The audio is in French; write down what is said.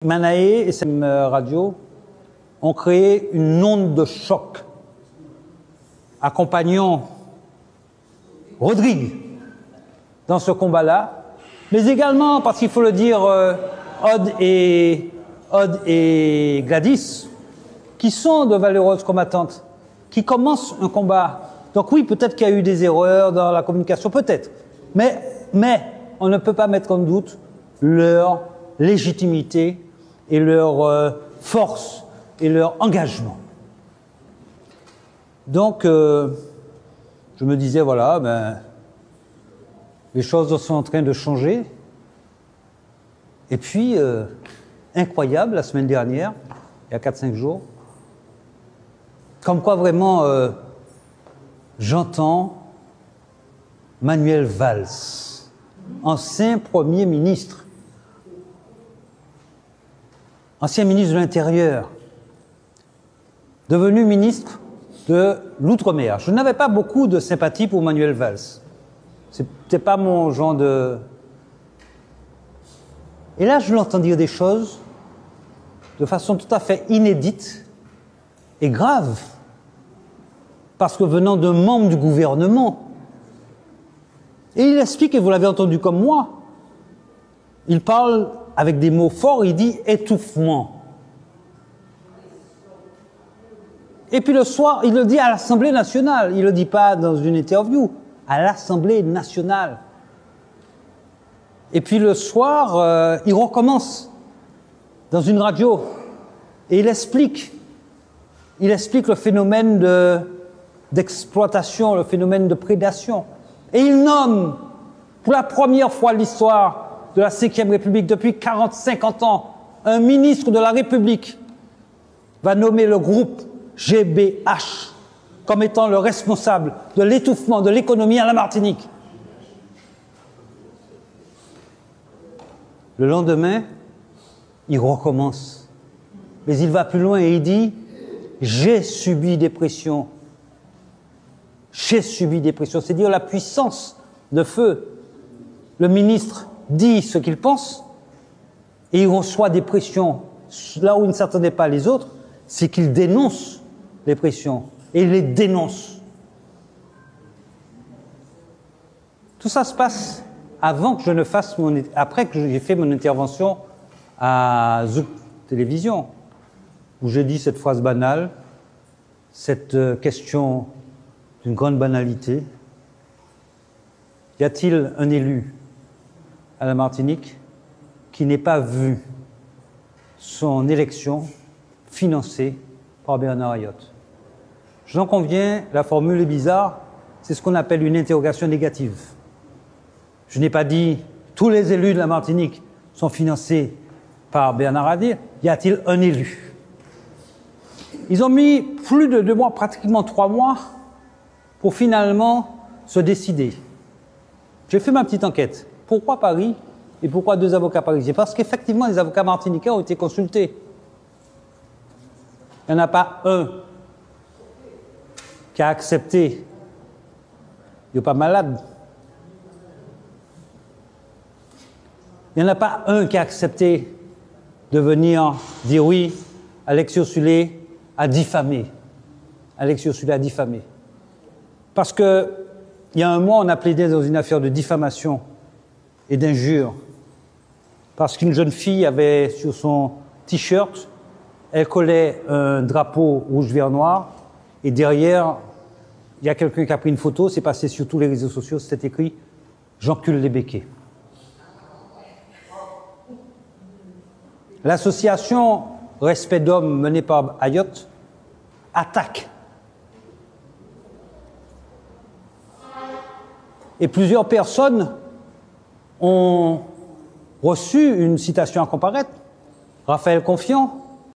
Manaé et SM Radio ont créé une onde de choc accompagnant Rodrigue dans ce combat-là, mais également, parce qu'il faut le dire, Odd et Gladys, qui sont de valeureuses combattantes, qui commencent un combat. Donc oui, peut-être qu'il y a eu des erreurs dans la communication, peut-être, mais on ne peut pas mettre en doute leur légitimité et leur force et leur engagement. Donc, je me disais, voilà, les choses sont en train de changer. Et puis, incroyable, la semaine dernière, il y a 4-5 jours, comme quoi vraiment, j'entends Manuel Valls, ancien Premier ministre, ancien ministre de l'Intérieur, devenu ministre de l'Outre-mer. Je n'avais pas beaucoup de sympathie pour Manuel Valls. C'était pas mon genre de... Et là, je l'entends dire des choses de façon tout à fait inédite et grave, parce que venant d'un membre du gouvernement. Et il explique, et vous l'avez entendu comme moi, il parle avec des mots forts, il dit étouffement. Et puis le soir, il le dit à l'Assemblée nationale, il ne le dit pas dans une interview, à l'Assemblée nationale. Et puis le soir, il recommence dans une radio et il explique le phénomène d'exploitation, le phénomène de prédation. Et il nomme, pour la première fois de l'histoire de la Ve République, depuis 40-50 ans, un ministre de la République va nommer le groupe GBH comme étant le responsable de l'étouffement de l'économie à la Martinique. Le lendemain, il recommence. Mais il va plus loin et il dit « J'ai subi des pressions. J'ai subi des pressions. » C'est dire la puissance de feu. Le ministre dit ce qu'il pense et il reçoit des pressions là où il ne s'attendait pas les autres, c'est qu'il dénonce les pressions et il les dénonce. Tout ça se passe avant que je ne fasse après que j'ai fait mon intervention à Zouk Télévision, où j'ai dit cette phrase banale, cette question d'une grande banalité. Y a-t-il un élu à la Martinique qui n'ait pas vu son élection financée par Bernard Ayotte? J'en conviens, la formule est bizarre, c'est ce qu'on appelle une interrogation négative. Je n'ai pas dit tous les élus de la Martinique sont financés par Bernard Ayotte. Y a-t-il un élu? Ils ont mis plus de 2 mois, pratiquement 3 mois, pour finalement se décider. J'ai fait ma petite enquête. Pourquoi Paris et pourquoi 2 avocats parisiens? Parce qu'effectivement, les avocats martiniquais ont été consultés. Il n'y en a pas un qui a accepté. Il n'est pas malade. Il n'y en a pas un qui a accepté de venir dire oui, Alexis Ursulé a diffamé. Alexis Ursulé a diffamé. Parce que il y a un mois, on a plaidé dans une affaire de diffamation et d'injure. Parce qu'une jeune fille avait sur son t-shirt, elle collait un drapeau rouge, vert, noir, et derrière, il y a quelqu'un qui a pris une photo, c'est passé sur tous les réseaux sociaux, c'était écrit « J'encule les béquets ». L'association Respect d'Homme menée par Ayotte attaque. Et plusieurs personnes ont reçu une citation à comparaître. Raphaël Confiant,